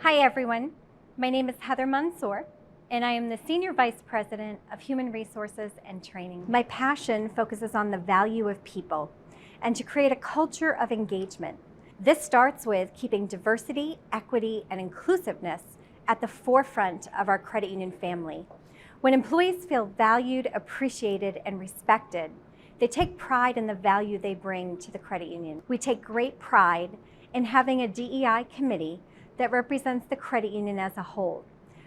Hi everyone, my name is Heather Mansour and I am the Senior Vice President of Human Resources and Training. My passion focuses on the value of people and to create a culture of engagement. This starts with keeping diversity, equity, and inclusiveness at the forefront of our credit union family. When employees feel valued, appreciated, and respected, they take pride in the value they bring to the credit union. We take great pride in having a DEI committee that represents the credit union as a whole,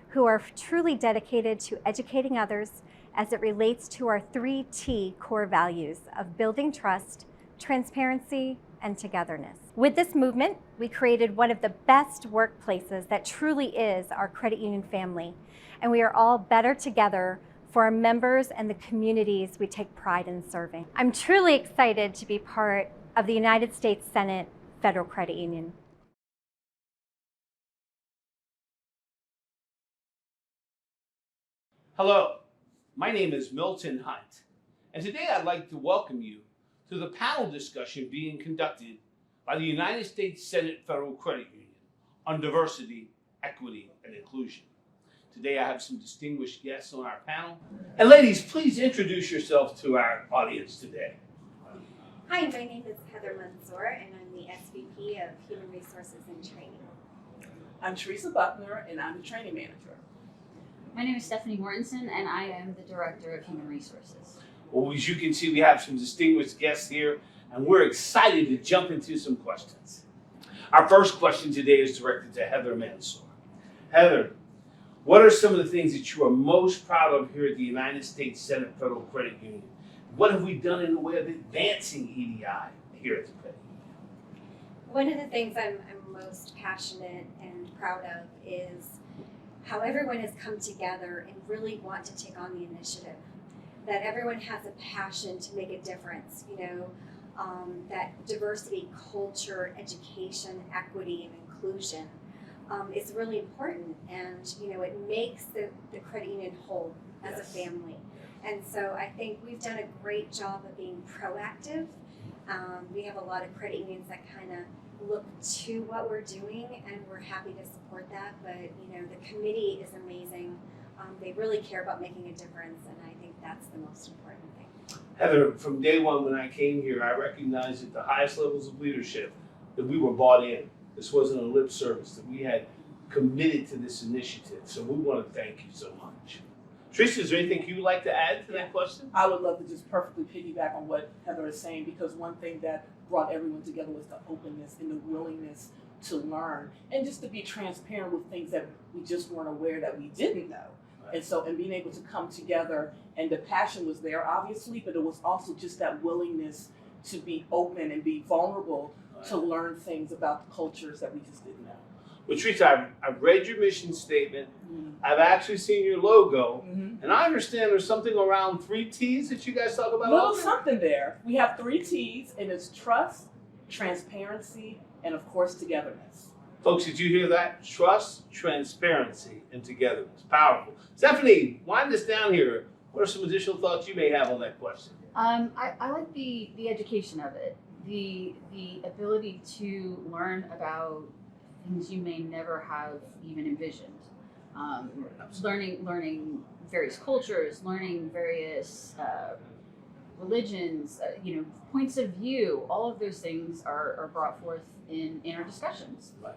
who are truly dedicated to educating others as it relates to our 3T core values of building trust, transparency, and togetherness. With this movement, we created one of the best workplaces that truly is our credit union family, and we are all better together for our members and the communities we take pride in serving. I'm truly excited to be part of the United States Senate Federal Credit Union. Hello, my name is Milton Hunt, and today I'd like to welcome you to the panel discussion being conducted by the United States Senate Federal Credit Union on diversity, equity, and inclusion. Today I have some distinguished guests on our panel. And ladies, please introduce yourself to our audience today. Hi, my name is Heather Mansour, and I'm the SVP of Human Resources and Training. I'm Teresa Buckner, and I'm the training manager. My name is Stephanie Mortensen, and I am the Director of Human Resources. Well, as you can see, we have some distinguished guests here, and we're excited to jump into some questions. Our first question today is directed to Heather Mansour. Heather, what are some of the things that you are most proud of here at the United States Senate Federal Credit Union? What have we done in the way of advancing EDI here at the credit union? One of the things I'm most passionate and proud of is how everyone has come together and really want to take on the initiative. That everyone has a passion to make a difference, that diversity, culture, education, equity, and inclusion is really important, and it makes the credit union whole as a family. And so I think we've done a great job of being proactive. We have a lot of credit unions that kind of look to what we're doing, and we're happy to support that. But the committee is amazing. They really care about making a difference, and I think that's the most important thing. Heather, from day one when I came here, I recognized at the highest levels of leadership that we were bought in. This wasn't a lip service, that we had committed to this initiative. So we want to thank you so much. Tricia, is there anything you'd like to add to that question? I would love to just perfectly piggyback on what Heather is saying, because one thing that brought everyone together was the openness and the willingness to learn, and just to be transparent with things that we just weren't aware that we didn't know. Right. And being able to come together, and the passion was there obviously, but it was also just that willingness to be open and be vulnerable to learn things about the cultures that we just didn't know. Well, Teresa, I've read your mission statement. Mm-hmm. I've actually seen your logo. Mm-hmm. And I understand there's something around 3 T's that you guys talk about. A little something there. We have 3 T's, and it's trust, transparency, and of course, togetherness. Folks, did you hear that? Trust, transparency, and togetherness. Powerful. Stephanie, wind this down here. What are some additional thoughts you may have on that question? I like the education of it, the ability to learn about things you may never have even envisioned. Learning various cultures, learning various religions, points of view. All of those things are brought forth in our discussions. Right.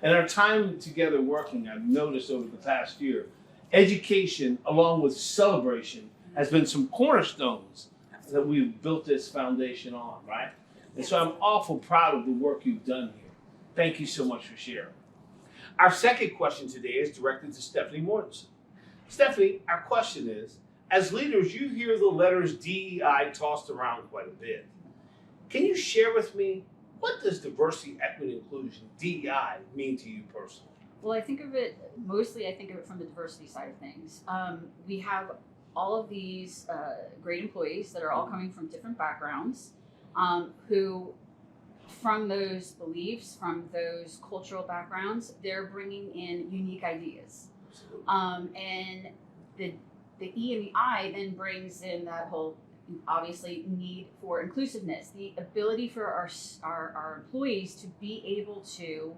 And our time together working, I've noticed over the past year, education along with celebration has been some cornerstones that we've built this foundation on, right? And so I'm awful proud of the work you've done here. Thank you so much for sharing. Our second question today is directed to Stephanie Mortensen. Stephanie, our question is, as leaders, you hear the letters DEI tossed around quite a bit. Can you share with me, what does diversity, equity, inclusion, DEI, mean to you personally? Well, I think of it from the diversity side of things. We have all of these great employees that are all coming from different backgrounds, who, from those beliefs, from those cultural backgrounds, they're bringing in unique ideas. And the E and the I then brings in that whole, obviously, need for inclusiveness, the ability for our employees to be able to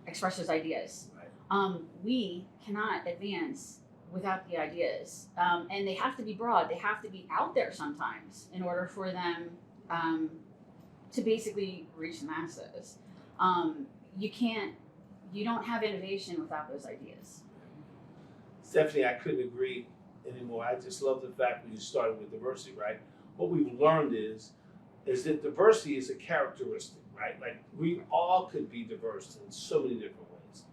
expresses ideas. Right. We cannot advance without the ideas, and they have to be broad. They have to be out there sometimes in order for them to basically reach the masses. You don't have innovation without those ideas. Stephanie, I couldn't agree anymore. I just love the fact that you started with diversity, right? What we've learned is that diversity is a characteristic, right? Like we all could be diverse in so many different ways.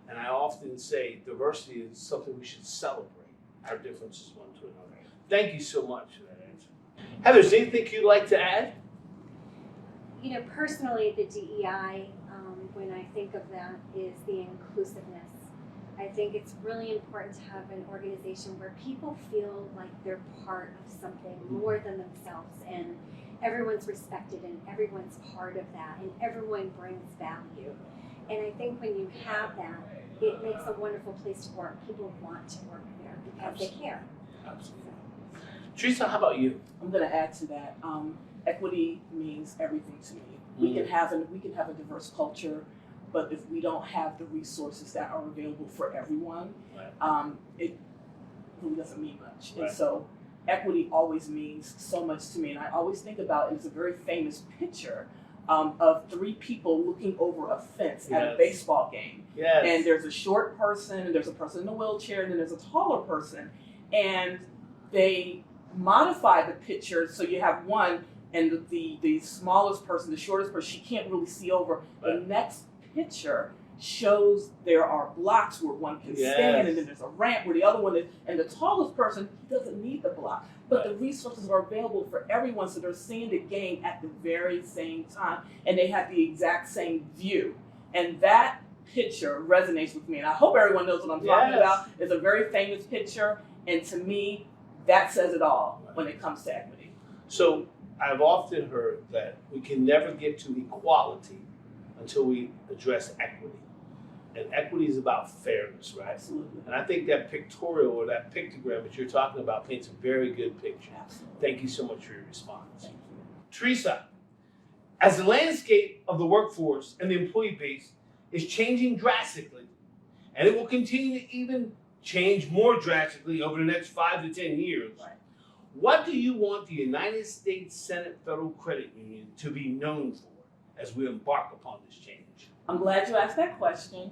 And I often say diversity is something we should celebrate, our differences one to another. Thank you so much for that answer. Heather, is there anything you'd like to add? You know, personally, the DEI, when I think of that, is the inclusiveness. I think it's really important to have an organization where people feel like they're part of something more than themselves, and everyone's respected and everyone's part of that, and everyone brings value. And I think when you have that, it makes a wonderful place to work. People want to work there because they care. Absolutely. Teresa, how about you? I'm going to add to that. Equity means everything to me. We can have a diverse culture, but if we don't have the resources that are available for everyone, it really doesn't mean much. Right. And so equity always means so much to me. And I always think about it's a very famous picture of three people looking over a fence at a baseball game. Yes. And there's a short person, and there's a person in a wheelchair, and then there's a taller person. And they modify the picture so you have one, and the smallest person, the shortest person, she can't really see over. Right. The next picture shows there are blocks where one can stand, and then there's a ramp where the other one is, and the tallest person, he doesn't need the block. But the resources are available for everyone, so they're seeing the game at the very same time, and they have the exact same view. And that picture resonates with me, and I hope everyone knows what I'm talking about. It's a very famous picture, and to me, that says it all when it comes to equity. So I've often heard that we can never get to equality until we address equity. And equity is about fairness, right? Absolutely. And I think that pictorial or that pictogram that you're talking about paints a very good picture. Absolutely. Thank you so much for your response. Thank you. Teresa, as the landscape of the workforce and the employee base is changing drastically, and it will continue to even change more drastically over the next 5 to 10 years, Right. what do you want the United States Senate Federal Credit Union to be known for as we embark upon this change? I'm glad you asked that question.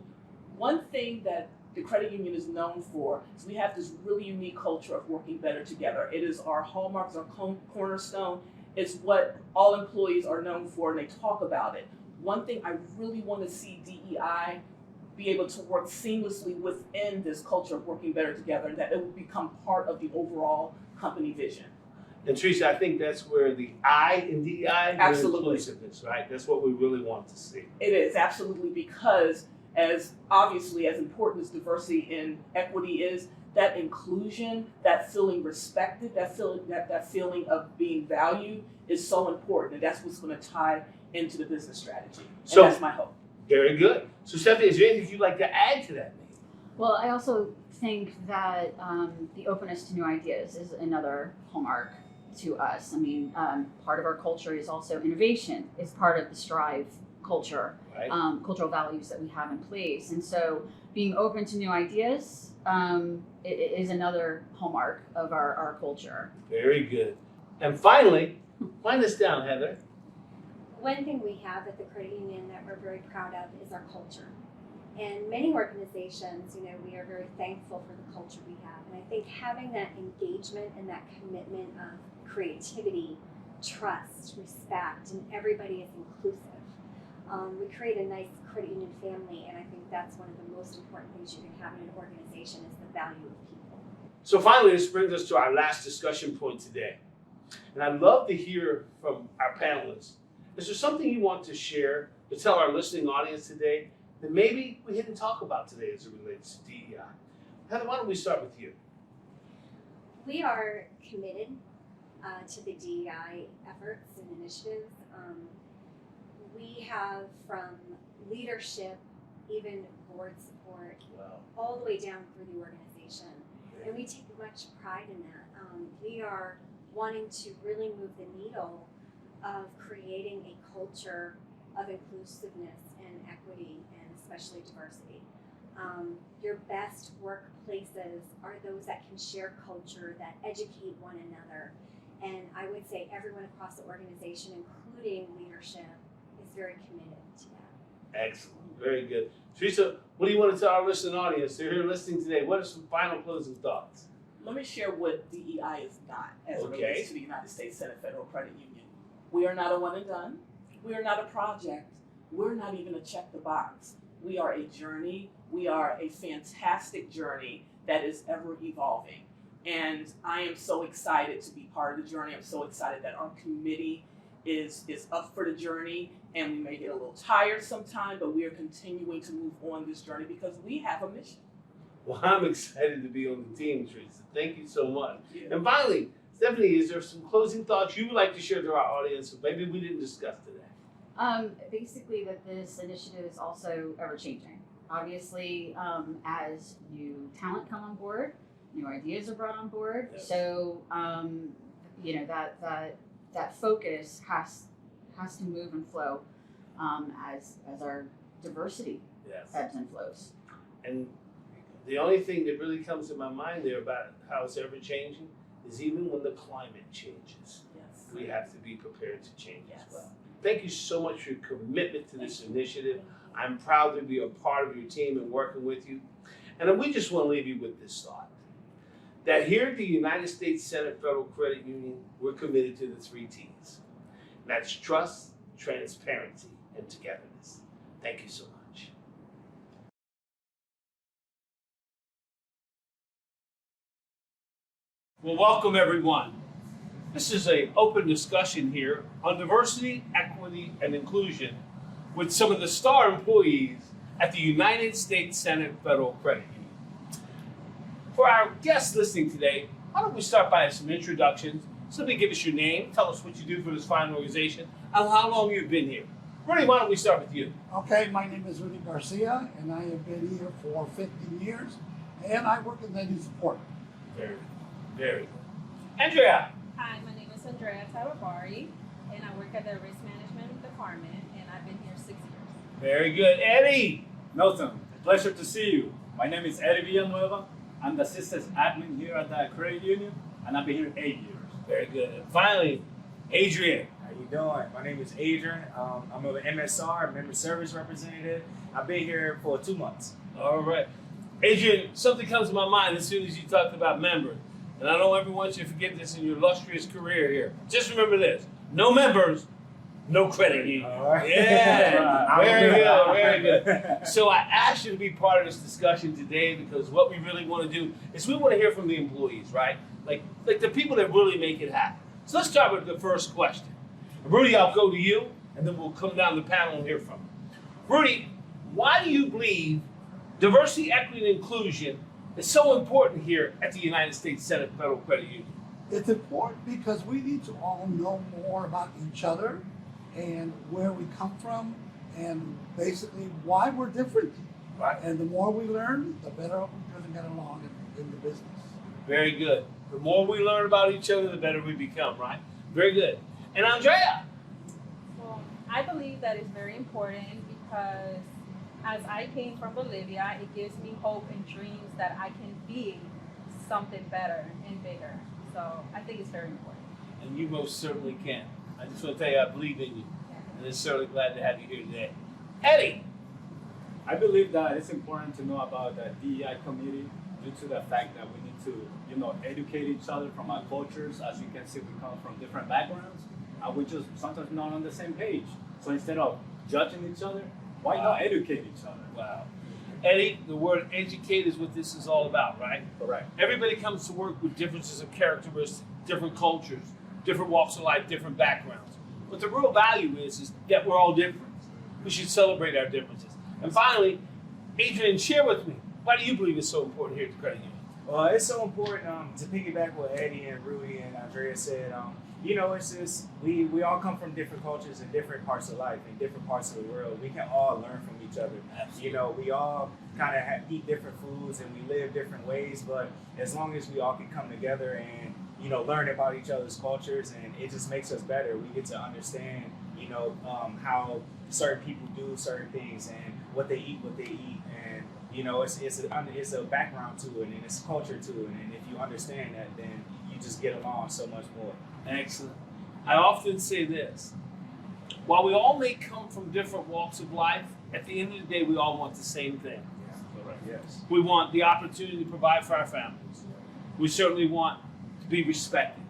One thing that the credit union is known for is we have this really unique culture of working better together. It is our hallmarks, our cornerstone. It's what all employees are known for, and they talk about it. One thing I really want to see DEI be able to work seamlessly within this culture of working better together, and that it will become part of the overall company vision. And Teresa, I think that's where the I in DEI, Absolutely. inclusiveness, right? That's what we really want to see. It is, absolutely, because as obviously as important as diversity and equity is, that inclusion, that feeling respected, that feeling of being valued is so important, and that's what's going to tie into the business strategy. And So that's my hope. Very good. So Stephanie, is there anything you'd like to add to that? Well, I also think that the openness to new ideas is another hallmark to us. I mean, part of our culture is also innovation. It's part of the Strive culture, Right. cultural values that we have in place. And so being open to new ideas is another hallmark of our culture. Very good. And finally, wind us down, Heather. One thing we have at the credit union that we're very proud of is our culture. And many organizations, you know, we are very thankful for the culture we have. And I think having that engagement and that commitment of creativity, trust, respect, and everybody is inclusive. We create a nice credit union family, and I think that's one of the most important things you can have in an organization is the value of people. So finally, this brings us to our last discussion point today. And I'd love to hear from our panelists. Is there something you want to share to tell our listening audience today that maybe we didn't talk about today as it relates to DEI? Heather, why don't we start with you? We are committed to the DEI efforts and initiatives. We have from leadership, even board support, Wow. all the way down through the organization. And we take much pride in that. We are wanting to really move the needle of creating a culture of inclusiveness and equity and especially diversity. Your best workplaces are those that can share culture, that educate one another. And I would say everyone across the organization, including leadership, is very committed to that. Excellent. Very good. Teresa, what do you want to tell our listening audience? They're here listening today. What are some final closing thoughts? Let me share what DEI is not as it Okay. relates to the United States Senate Federal Credit Union. We are not a one and done. We are not a project. We're not even a check the box. We are a journey. We are a fantastic journey that is ever evolving. And I am so excited to be part of the journey. I'm so excited that our committee is up for the journey, and we may get a little tired sometime, but we are continuing to move on this journey because we have a mission. Well, I'm excited to be on the team, Teresa. Thank you so much. Yeah. And finally, Stephanie, is there some closing thoughts you would like to share to our audience that maybe we didn't discuss today? Basically that this initiative is also ever changing. Obviously, as new talent come on board, new ideas are brought on board. Yes. So, that focus has to move and flow as our diversity Yes. ebbs and flows. And the only thing that really comes to my mind there about how it's ever changing is even when the climate changes, Yes. we have to be prepared to change as Yes. well. Thank you so much for your commitment to this initiative. I'm proud to be a part of your team and working with you. And we just want to leave you with this thought, that here at the United States Senate Federal Credit Union, we're committed to the 3 T's. And that's trust, transparency, and togetherness. Thank you so much. Well, welcome everyone. This is an open discussion here on diversity, equity, and inclusion with some of the star employees at the United States Senate Federal Credit Union. For our guests listening today, why don't we start by some introductions. Simply give us your name, tell us what you do for this fine organization, and how long you've been here. Rudy, why don't we start with you? Okay, my name is Rudy Garcia, and I have been here for 15 years, and I work in lending support. Very good. Very good. Andrea. Hi, my name is Andrea Tarabari, and I work at the Risk Management Department, and I've been here 6 years. Very good. Eddie. Milton, pleasure to see you. My name is Eddie Villanueva. I'm the systems admin here at the credit union, and I've been here 8 years. Very good. And finally, Adrian. How you doing? My name is Adrian. I'm an MSR, member service representative. I've been here for 2 months. All right. Adrian, something comes to my mind as soon as you talked about members. And I don't ever want you to forget this in your illustrious career here. Just remember this. No members, no credit union. All right. Yeah. Very good. Very good. good. So I asked you to be part of this discussion today because what we really want to do is we want to hear from the employees, right? Like the people that really make it happen. So let's start with the first question. Rudy, I'll go to you, and then we'll come down the panel and hear from you. Rudy, why do you believe diversity, equity, and inclusion is so important here at the United States Senate Federal Credit Union? It's important because we need to all know more about each other and where we come from and basically why we're different. Right. And the more we learn, the better we're going to get along in the business. Very good. The more we learn about each other, the better we become, right? Very good. And Andrea? Well, I believe that is very important because as I came from Bolivia, it gives me hope and dreams that I can be something better and bigger. So I think it's very important. And you most certainly can. I just want to tell you I believe in you. And I'm certainly glad to have you here today. Eddie? I believe that it's important to know about the DEI community due to the fact that we need to, educate each other from our cultures. As you can see, we come from different backgrounds, and we just sometimes not on the same page. So instead of judging each other, why not educate each other? Wow. Eddie, the word educate is what this is all about, right? Correct. Everybody comes to work with differences of characteristics, different cultures, different walks of life, different backgrounds. But the real value is that we're all different. We should celebrate our differences. And finally, Adrian, share with me, why do you believe it's so important here at the Credit Union? Well, it's so important to piggyback what Eddie and Rui and Andrea said. It's just we all come from different cultures and different parts of life and different parts of the world. We can all learn from each other. Absolutely. We all kind of eat different foods and we live different ways, but as long as we all can come together and learn about each other's cultures, and it just makes us better. We get to understand how certain people do certain things and what they eat, and it's a background to it and it's culture to it, and if you understand that, then you just get along so much more. Excellent. I often say this: while we all may come from different walks of life, at the end of the day, we all want the same thing. Correct. Yes. We want the opportunity to provide for our families. We certainly want to be respected.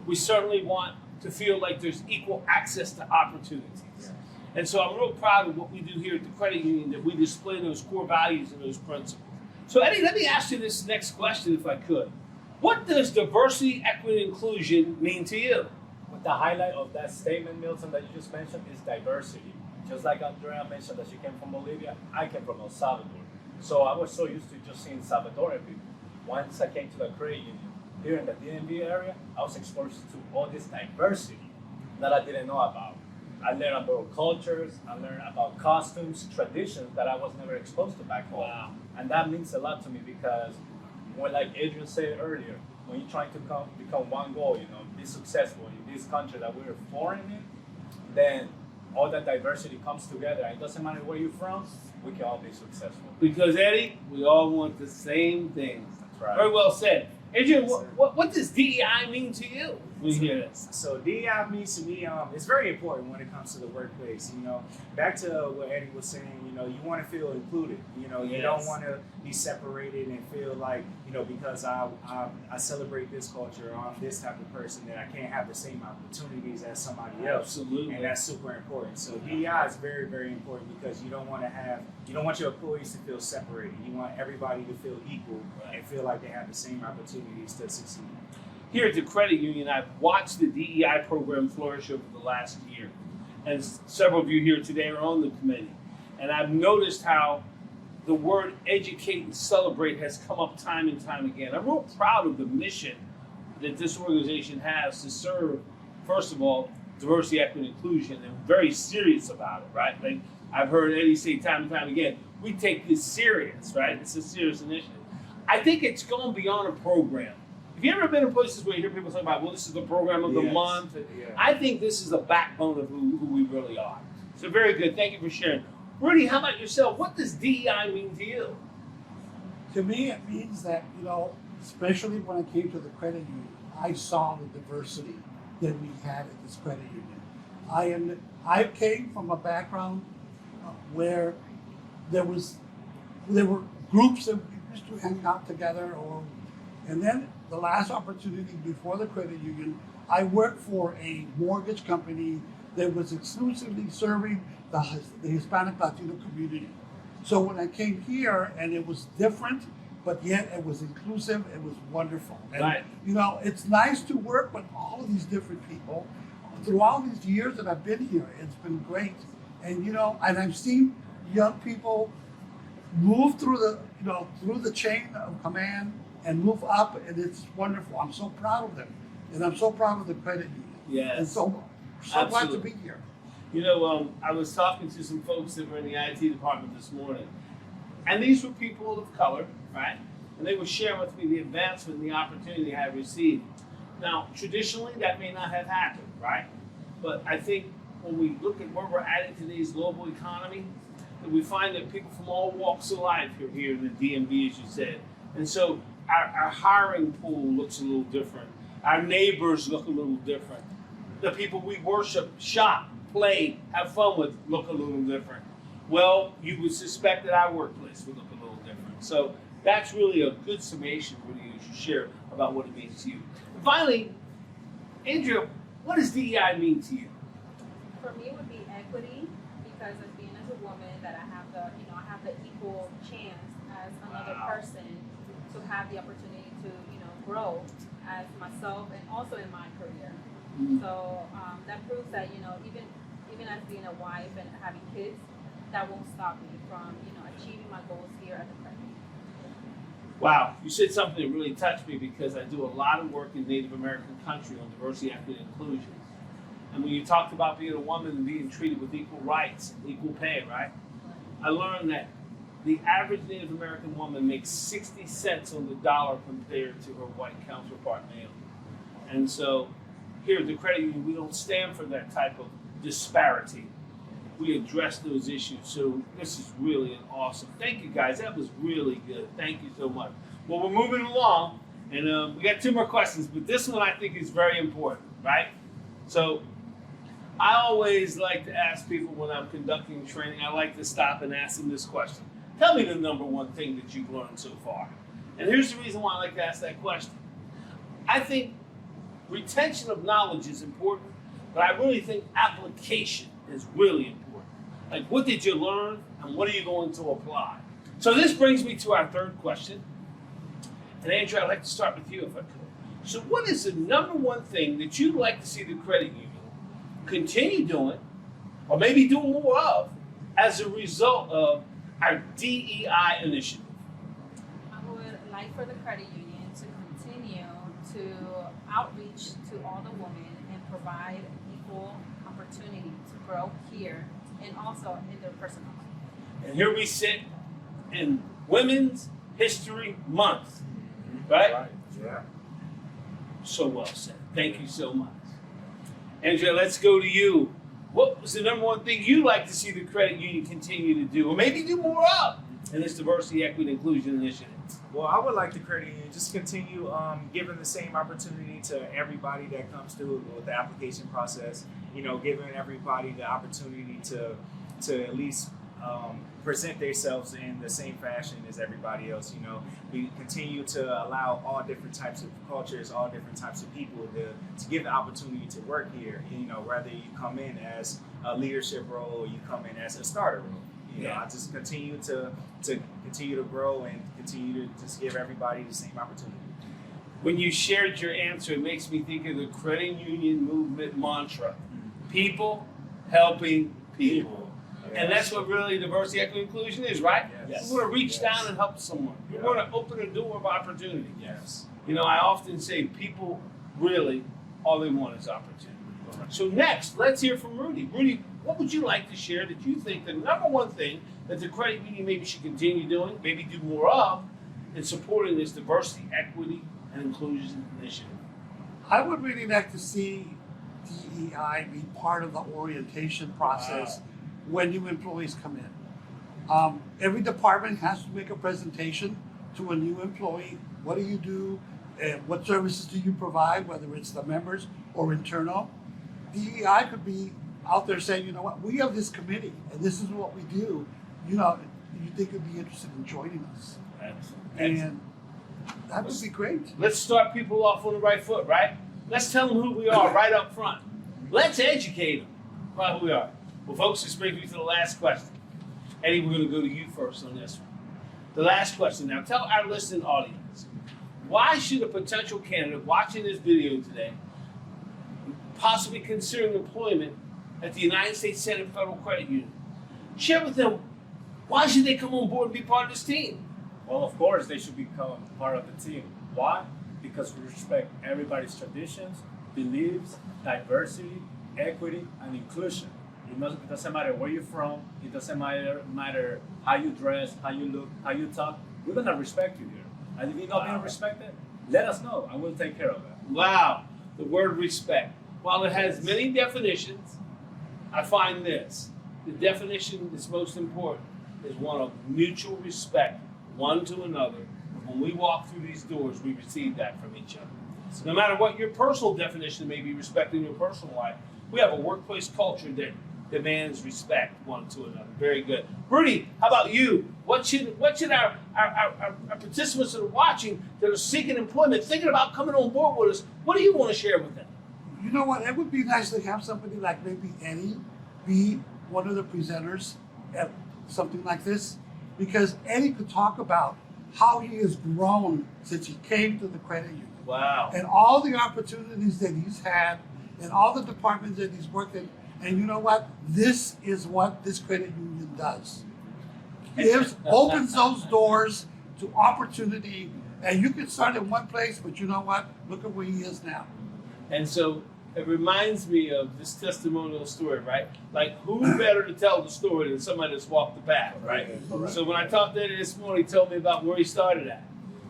We certainly want to feel like there's equal access to opportunities. Yes. And so I'm real proud of what we do here at the credit union, that we display those core values and those principles. So Eddie, let me ask you this next question if I could. What does diversity, equity, and inclusion mean to you? But the highlight of that statement, Milton, that you just mentioned is diversity. Just like Andrea mentioned that she came from Bolivia, I came from El Salvador. So I was so used to just seeing Salvadorian people. Once I came to the credit union here in the DMV area, I was exposed to all this diversity that I didn't know about. I learned about cultures, I learned about costumes, traditions that I was never exposed to back home. Wow. And that means a lot to me because, when, like Adrian said earlier, when you're trying to become one goal, be successful in this country that we're foreign in, then all that diversity comes together. And it doesn't matter where you're from, we can all be successful. Because Eddie, we all want the same things. That's right. Very well said. Adrian, what does DEI mean to you when you hear this? So DEI means to me, it's very important when it comes to the workplace. Back to what Eddie was saying, you want to feel included. You Yes. don't want to be separated and feel like, because I celebrate this culture, or I'm this type of person, that I can't have the same opportunities as somebody else. Absolutely. And that's super important. So DEI is very, very important because you don't want your employees to feel separated. You want everybody to feel equal and feel like they have the same opportunities to succeed. Here at the credit union, I've watched the DEI program flourish over the last year. And several of you here today are on the committee. And I've noticed how the word educate and celebrate has come up time and time again. I'm real proud of the mission that this organization has to serve, first of all, diversity, equity, and inclusion, and very serious about it, right? Like I've heard Eddie say time and time again, we take this serious, right? It's a serious initiative. I think it's gone beyond a program. Have you ever been in places where you hear people talk about, well, this is the program of the Yes. month? Yeah. I think this is the backbone of who we really are. So very good. Thank you for sharing. Rudy, how about yourself? What does DEI mean to you? To me, it means that, especially when I came to the credit union, I saw the diversity that we had at this credit union. I came from a background where there were groups that we used to hang out together, and then the last opportunity before the credit union, I worked for a mortgage company that was exclusively serving the Hispanic Latino community. So when I came here, and it was different, but yet it was inclusive, it was wonderful. And, Right. It's nice to work with all of these different people. Through all these years that I've been here, it's been great. And, and I've seen young people move through the chain of command and move up, and it's wonderful. I'm so proud of them, and I'm so proud of the credit union. Yes. And so glad to Absolutely. be here. I was talking to some folks that were in the IT department this morning, and these were people of color, right? And they were sharing with me the advancement and the opportunity they had received. Now, traditionally, that may not have happened, right? But I think when we look at where we're at in today's global economy, that we find that people from all walks of life are here in the DMV, as you said. And so our hiring pool looks a little different. Our neighbors look a little different. The people we worship, shop, play, have fun with look a little different. Well, you would suspect that our workplace would look a little different. So that's really a good summation really you should share about what it means to you. And finally, Andrea, what does DEI mean to you? For me, it would be equity, because as being as a woman, that I have the equal chance as another Wow. person to have the opportunity to grow as myself and also in my career. Mm. So that proves that even as being a wife and having kids, that won't stop me from achieving my goals here at the credit union. Wow, you said something that really touched me because I do a lot of work in Native American country on diversity, equity, and inclusion. And when you talked about being a woman and being treated with equal rights and equal pay, right? I learned that the average Native American woman makes 60 cents on the dollar compared to her white counterpart male. And so here at the credit union, we don't stand for that type of disparity, we address those issues. So this is really awesome. Thank you guys. That was really good. Thank you so much. Well, we're moving along, and we got 2 more questions, but this one I think is very important, right? So I always like to ask people when I'm conducting training, I like to stop and ask them this question. Tell me the number one thing that you've learned so far. And here's the reason why I like to ask that question. I think retention of knowledge is important, but I really think application is really important. Like, what did you learn and what are you going to apply? So this brings me to our 3rd question. And Andrew, I'd like to start with you if I could. So what is the number one thing that you'd like to see the credit union continue doing, or maybe do more of, as a result of our DEI initiative? I would like for the credit union to continue to outreach to all the women and provide equal opportunity to grow here and also in their personal life. And here we sit in Women's History Month, right? Yeah. So well said. Thank you so much. Andrea, let's go to you. What was the number one thing you'd like to see the credit union continue to do, or maybe do more of, in this diversity, equity, inclusion initiative? Well, I would like the credit union just continue giving the same opportunity to everybody that comes through with the application process. You know, giving everybody the opportunity to at least present themselves in the same fashion as everybody else. You know, we continue to allow all different types of cultures, all different types of people to give the opportunity to work here. You know, whether you come in as a leadership role or you come in as a starter role. You know, I just continue to continue to grow and continue to just give everybody the same opportunity. When you shared your answer, it makes me think of the credit union movement mantra: people helping people. And that's what really diversity, equity, inclusion is, right? Yes. We want to reach Yes. down and help someone. We want to open a door of opportunity. Yes. You know, I often say people really, all they want is opportunity. So next, let's hear from Rudy. Rudy, what would you like to share that you think the number one thing that the credit union maybe should continue doing, maybe do more of, in supporting this diversity, equity, and inclusion initiative? I would really like to see DEI be part of the orientation process when new employees come in. Every department has to make a presentation to a new employee. What do you do? What services do you provide, whether it's the members or internal? DEI could be out there saying, you know what, we have this committee and this is what we do. You know, you think you'd be interested in joining us. And that would be great. Let's start people off on the right foot, right? Let's tell them who we are right up front. Let's educate them about who we are. Well, folks, this brings me to the last question. Eddie, we're going to go to you first on this one. The last question. Now, tell our listening audience, why should a potential candidate watching this video today possibly considering employment at the United States Senate Federal Credit Union? Share with them, why should they come on board and be part of this team? Well, of course, they should become part of the team. Why? Because we respect everybody's traditions, beliefs, diversity, equity, and inclusion. It doesn't matter where you're from. It doesn't matter how you dress, how you look, how you talk. We're going to respect you here. And if you're not being respected, let us know, and we'll take care of it. Wow, the word respect. While it has many definitions, I find this. The definition that's most important is one of mutual respect, one to another. When we walk through these doors, we receive that from each other. So no matter what your personal definition may be, respect in your personal life, we have a workplace culture that demands respect one to another. Very good. Rudy, how about you? What should our participants that are watching, that are seeking employment, thinking about coming on board with us, what do you want to share with them? You know what? It would be nice to have somebody like maybe Eddie be one of the presenters at something like this, because Eddie could talk about how he has grown since he came to the credit union. Wow. And all the opportunities that he's had and all the departments that he's worked in. And you know what? This is what this credit union does. Opens those doors to opportunity. And you can start in one place, but you know what? Look at where he is now. And so it reminds me of this testimonial story, right? Like, who better to tell the story than somebody that's walked the path, right? So when I talked to Eddie this morning, he told me about where he started at.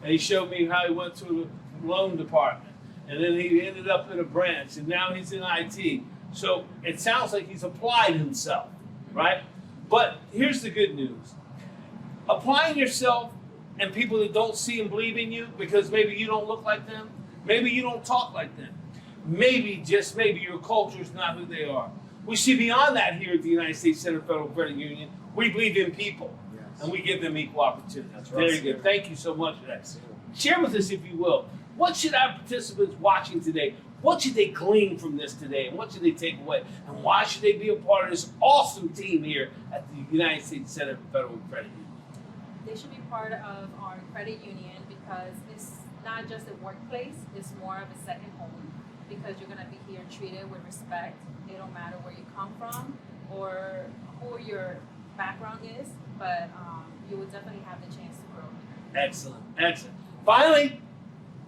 And he showed me how he went through the loan department. And then he ended up in a branch, and now he's in IT. So it sounds like he's applied himself, right? But here's the good news. Applying yourself and people that don't see and believe in you because maybe you don't look like them, maybe you don't talk like them, maybe, just maybe, your culture is not who they are. We see beyond that here at the United States Senate Federal Credit Union. We believe in people, and we give them equal opportunity. That's right. Very good. Thank you so much for that. Share with us, if you will, what should our participants watching today, what should they glean from this today, and what should they take away, and why should they be a part of this awesome team here at the United States Senate Federal Credit Union? They should be part of our credit union because it's not just a workplace, it's more of a second home because you're going to be here treated with respect. It don't matter where you come from or who your background is, but you will definitely have the chance to grow here. Excellent, excellent. Finally,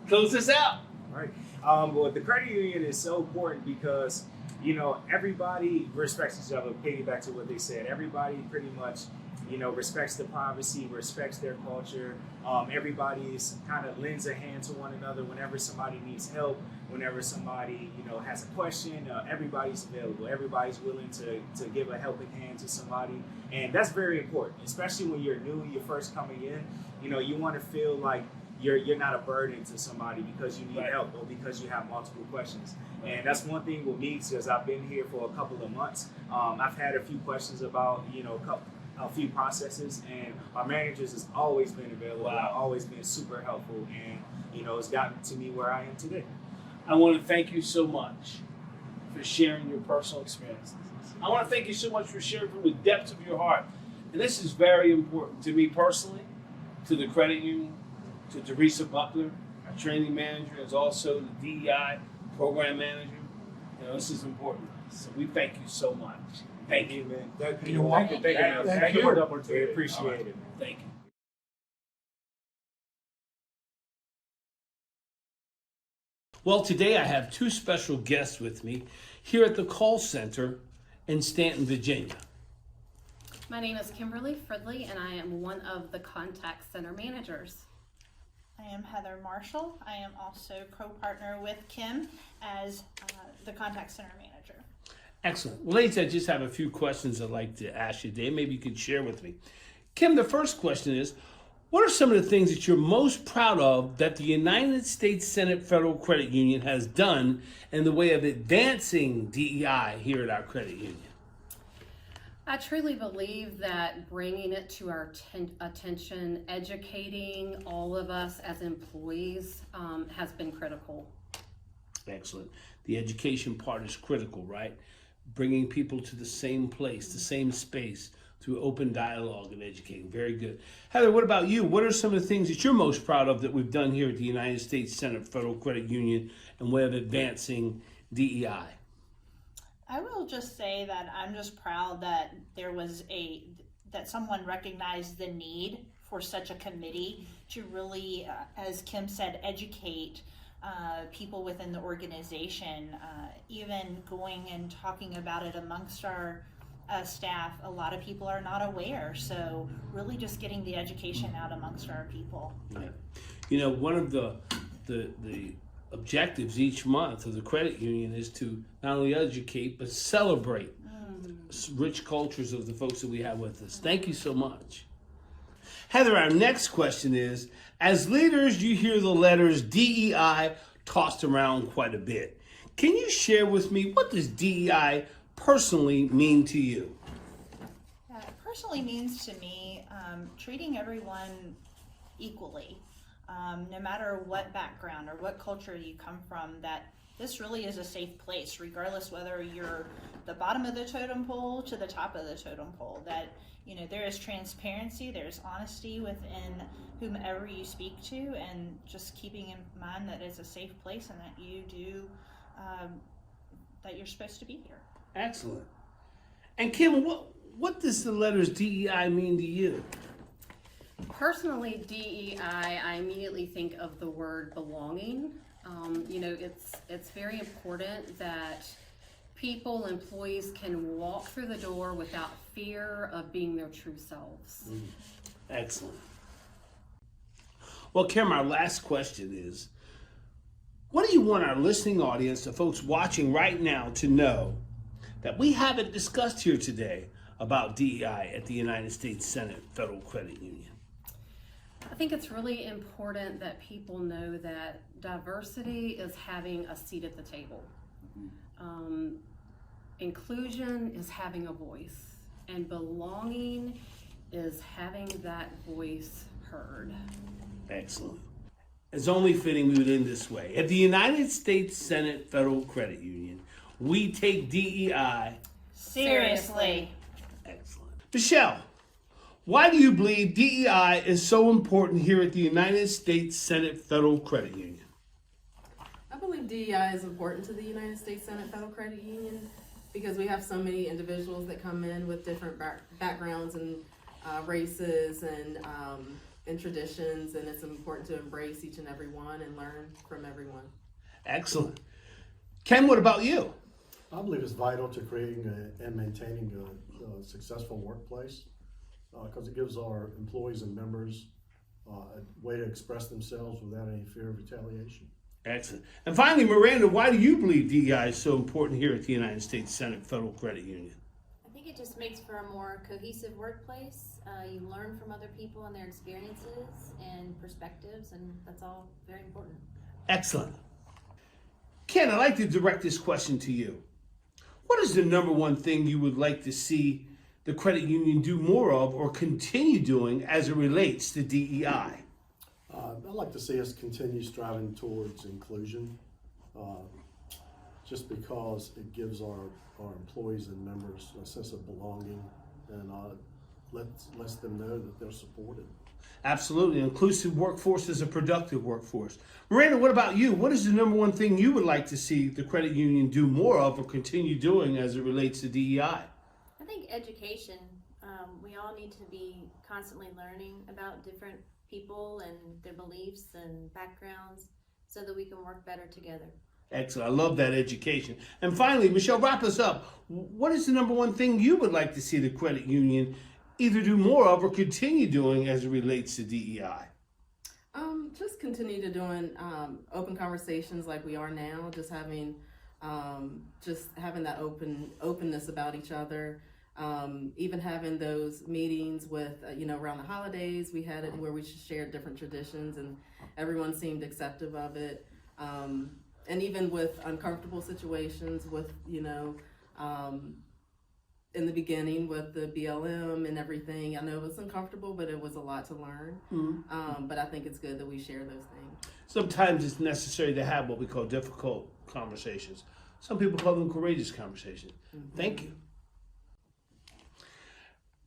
close this out. Right. Well, the credit union is so important because, you know, everybody respects each other. Piggyback to what they said. Everybody pretty much, you know, respects the privacy, respects their culture. Everybody's kind of lends a hand to one another whenever somebody needs help, whenever somebody, you know, has a question. Everybody's available. Everybody's willing to give a helping hand to somebody. And that's very important, especially when you're new, you're first coming in. You know, you want to feel like you're not a burden to somebody because you need help or because you have multiple questions. And that's one thing with me, because I've been here for a couple of months. I've had a few questions about, you know, a few processes, and our managers has always been available. Wow. Always been super helpful, and, you know, it's gotten to me where I am today. I want to thank you so much for sharing your personal experiences. I want to thank you so much for sharing from the depths of your heart. And this is very important to me personally, to the credit union, to Teresa Buckler, our training manager, as also the DEI program manager. You know, this is important. So we thank you so much. Thank you, man. Thank you for the opportunity. We appreciate it. Thank you. Well, today I have two special guests with me here at the call center in Stanton, Virginia. My name is Kimberly Fridley, and I am one of the contact center managers. I am Heather Marshall. I am also co-partner with Kim as the contact center manager. Excellent. Well, ladies, I just have a few questions I'd like to ask you today. Maybe you could share with me. Kim, the first question is, what are some of the things that you're most proud of that the United States Senate Federal Credit Union has done in the way of advancing DEI here at our credit union? I truly believe that bringing it to our attention, educating all of us as employees has been critical. Excellent. The education part is critical, right? Bringing people to the same place, the same space through open dialogue and educating. Very good. Heather, what about you? What are some of the things that you're most proud of that we've done here at the United States Senate Federal Credit Union in way of advancing DEI? I will just say that I'm just proud that that someone recognized the need for such a committee to really, as Kim said, educate people within the organization. Even going and talking about it amongst our staff, a lot of people are not aware. So really just getting the education out amongst our people. Yeah. You know, one of the objectives each month of the credit union is to not only educate but celebrate rich cultures of the folks that we have with us. Thank you so much. Heather, our next question is, as leaders, you hear the letters DEI tossed around quite a bit. Can you share with me, what does DEI personally mean to you? It personally means to me treating everyone equally. No matter what background or what culture you come from, that this really is a safe place, regardless whether you're the bottom of the totem pole to the top of the totem pole. That, you know, there is transparency, there's honesty within whomever you speak to, and just keeping in mind that it's a safe place and that you do, that you're supposed to be here. Excellent. And Kim, what does the letters DEI mean to you? Personally, DEI, I immediately think of the word belonging. You know, it's very important that people, employees can walk through the door without fear of being their true selves. Excellent. Well, Kim, our last question is, what do you want our listening audience, the folks watching right now, to know that we haven't discussed here today about DEI at the United States Senate Federal Credit Union? I think it's really important that people know that diversity is having a seat at the table. Inclusion is having a voice, and belonging is having that voice heard. Excellent. It's only fitting we would end this way. At the United States Senate Federal Credit Union, we take DEI Seriously. Excellent. Michelle, why do you believe DEI is so important here at the United States Senate Federal Credit Union? I believe DEI is important to the United States Senate Federal Credit Union because we have so many individuals that come in with different backgrounds and races and traditions, and it's important to embrace each and every one and learn from everyone. Excellent. Ken, what about you? I believe it's vital to creating and maintaining a successful workplace because it gives our employees and members a way to express themselves without any fear of retaliation. Excellent. And finally, Miranda, why do you believe DEI is so important here at the United States Senate Federal Credit Union? I think it just makes for a more cohesive workplace. You learn from other people and their experiences and perspectives, and that's all very important. Excellent. Ken, I'd like to direct this question to you. What is the number one thing you would like to see the credit union do more of or continue doing as it relates to DEI? I'd like to see us continue striving towards inclusion, just because it gives our employees and members a sense of belonging and lets them know that they're supported. Absolutely. An inclusive workforce is a productive workforce. Miranda, what about you? What is the number one thing you would like to see the credit union do more of or continue doing as it relates to DEI? I think education. We all need to be constantly learning about different people and their beliefs and backgrounds so that we can work better together. Excellent. I love that education. And finally, Michelle, wrap us up. What is the number one thing you would like to see the credit union either do more of or continue doing as it relates to DEI? Just continue to doing open conversations like we are now, just having that openness about each other. Even having those meetings with, around the holidays, we had it where we shared different traditions and everyone seemed accepting of it. And even with uncomfortable situations with, in the beginning with the BLM and everything, I know it was uncomfortable, but it was a lot to learn. Mm-hmm. But I think it's good that we share those things. Sometimes it's necessary to have what we call difficult conversations. Some people call them courageous conversations. Mm-hmm. Thank you.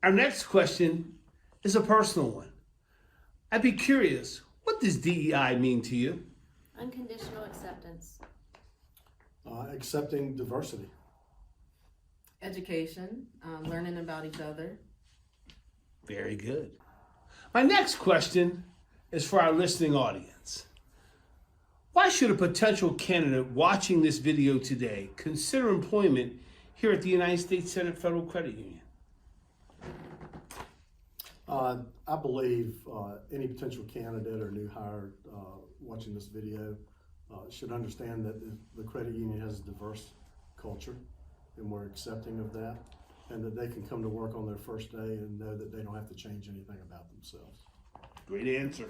Our next question is a personal one. I'd be curious, what does DEI mean to you? Unconditional acceptance. Accepting diversity. Education, learning about each other. Very good. My next question is for our listening audience. Why should a potential candidate watching this video today consider employment here at the United States Senate Federal Credit Union? I believe any potential candidate or new hire watching this video should understand that the credit union has a diverse culture and we're accepting of that, and that they can come to work on their first day and know that they don't have to change anything about themselves. Great answer.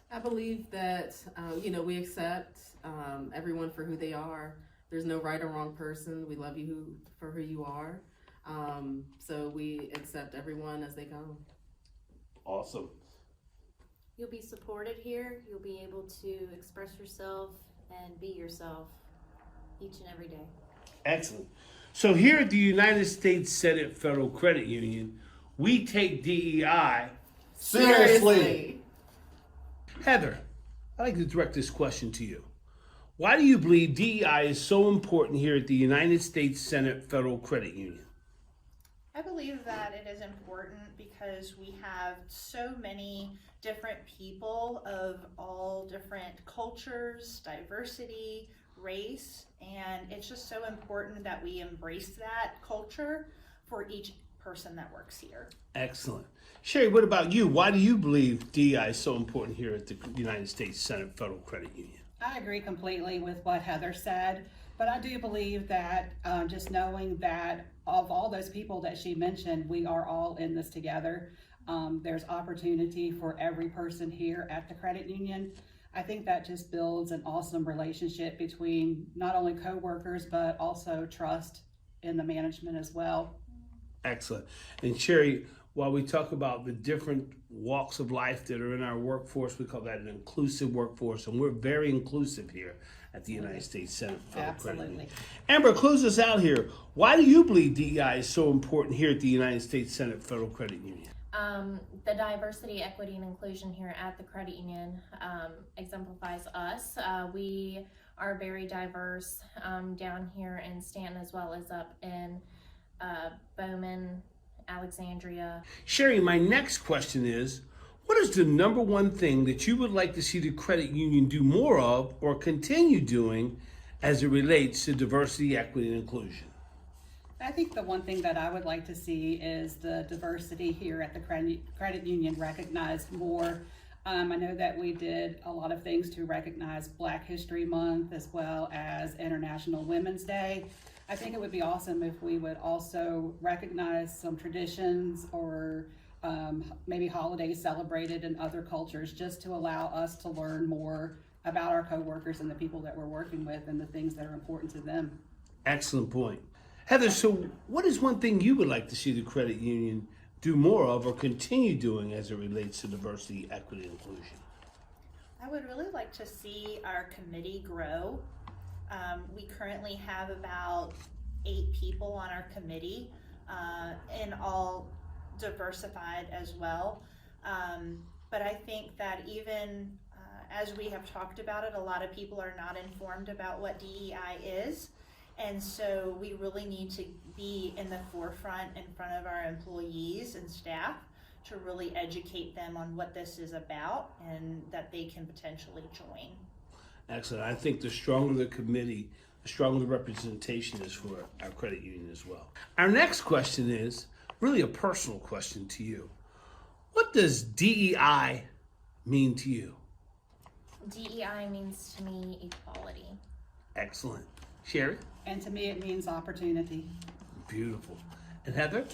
I believe that, we accept everyone for who they are. There's no right or wrong person. We love you for who you are. So we accept everyone as they come. Awesome. You'll be supported here. You'll be able to express yourself and be yourself each and every day. Excellent. So here at the United States Senate Federal Credit Union, we take DEI seriously. Heather, I'd like to direct this question to you. Why do you believe DEI is so important here at the United States Senate Federal Credit Union? I believe that it is important because we have so many different people of all different cultures, diversity, race, and it's just so important that we embrace that culture for each person that works here. Excellent. Sherry, what about you? Why do you believe DEI is so important here at the United States Senate Federal Credit Union? I agree completely with what Heather said, but But I do believe that just knowing that of all those people that she mentioned, we are all in this together. There's opportunity for every person here at the credit union. I think that just builds an awesome relationship between not only coworkers, but also trust in the management as well. Excellent. And Sherry, while we talk about the different walks of life that are in our workforce, we call that an inclusive workforce, and we're very inclusive here at the United States Senate Federal Credit Union. Amber, close us out here. Why do you believe DEI is so important here at the United States Senate Federal Credit Union? The diversity, equity, and inclusion here at the credit union exemplifies us. We are very diverse down here in Stanton as well as up in Bowman, Alexandria. Sherry, my next question is, what is the number one thing that you would like to see the credit union do more of or continue doing as it relates to diversity, equity, and inclusion? I think the one thing that I would like to see is the diversity here at the credit union recognized more. I know that we did a lot of things to recognize Black History Month as well as International Women's Day. I think it would be awesome if we would also recognize some traditions or maybe holidays celebrated in other cultures, just to allow us to learn more about our coworkers and the people that we're working with and the things that are important to them. Excellent point. Heather, so what is one thing you would like to see the credit union do more of or continue doing as it relates to diversity, equity, and inclusion? I would really like to see our committee grow. We currently have about 8 people on our committee, and all diversified as well. But I think that even as we have talked about it, a lot of people are not informed about what DEI is. And so we really need to be in the forefront in front of our employees and staff to really educate them on what this is about and that they can potentially join. Excellent. I think the stronger the committee, the stronger the representation is for our credit union as well. Our next question is really a personal question to you. What does DEI mean to you? DEI means to me equality. Excellent. Sherry? And to me, it means opportunity. Beautiful. And Heather?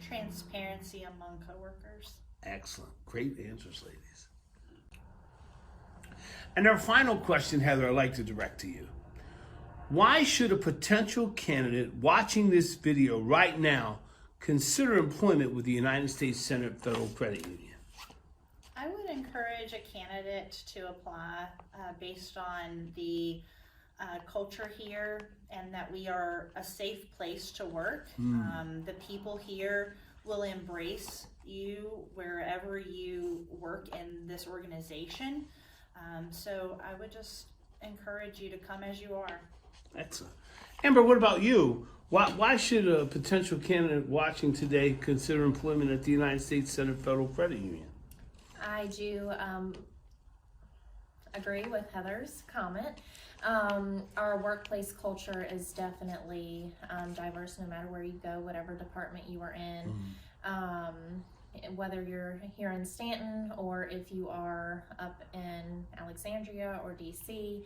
Transparency among coworkers. Excellent. Great answers, ladies. And our final question, Heather, I'd like to direct to you. Why should a potential candidate watching this video right now consider employment with the United States Senate Federal Credit Union? I would encourage a candidate to apply based on the culture here and that we are a safe place to work. The people here will embrace you wherever you work in this organization. So I would just encourage you to come as you are. Excellent. Amber, what about you? Why should a potential candidate watching today consider employment at the United States Senate Federal Credit Union? I do agree with Heather's comment. Our workplace culture is definitely diverse no matter where you go, whatever department you are in. Whether you're here in Stanton or if you are up in Alexandria or DC,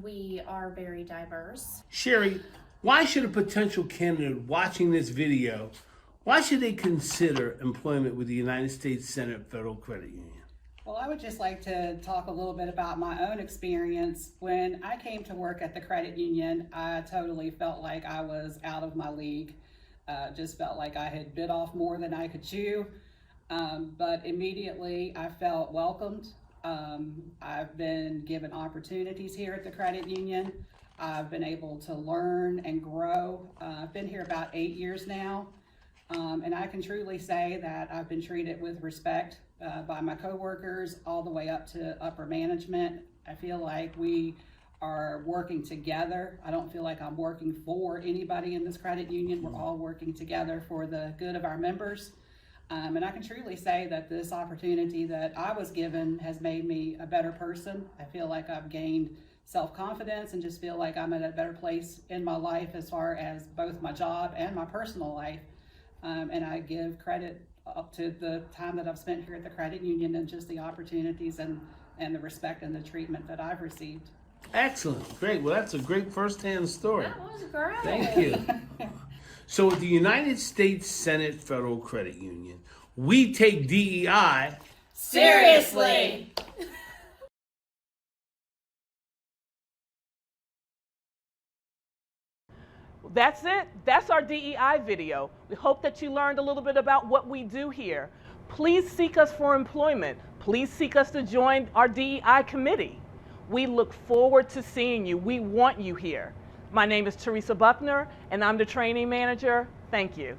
we are very diverse. Sherry, why should a potential candidate watching this video, why should they consider employment with the United States Senate Federal Credit Union? Well, I would just like to talk a little bit about my own experience. When I came to work at the credit union, I totally felt like I was out of my league. Just felt like I had bit off more than I could chew. But immediately I felt welcomed. I've been given opportunities here at the credit union. I've been able to learn and grow. I've been here about 8 years now. And I can truly say that I've been treated with respect by my coworkers all the way up to upper management. I feel like we are working together. I don't feel like I'm working for anybody in this credit union. We're all working together for the good of our members. And I can truly say that this opportunity that I was given has made me a better person. I feel like I've gained self-confidence and just feel like I'm at a better place in my life as far as both my job and my personal life. And I give credit up to the time that I've spent here at the credit union and just the opportunities and the respect and the treatment that I've received. Excellent. Great. Well, that's a great first-hand story. That was great. Thank you. So at the United States Senate Federal Credit Union, we take DEI seriously. That's it. That's our DEI video. We hope that you learned a little bit about what we do here. Please seek us for employment. Please seek us to join our DEI committee. We look forward to seeing you. We want you here. My name is Teresa Buckner, and I'm the training manager. Thank you.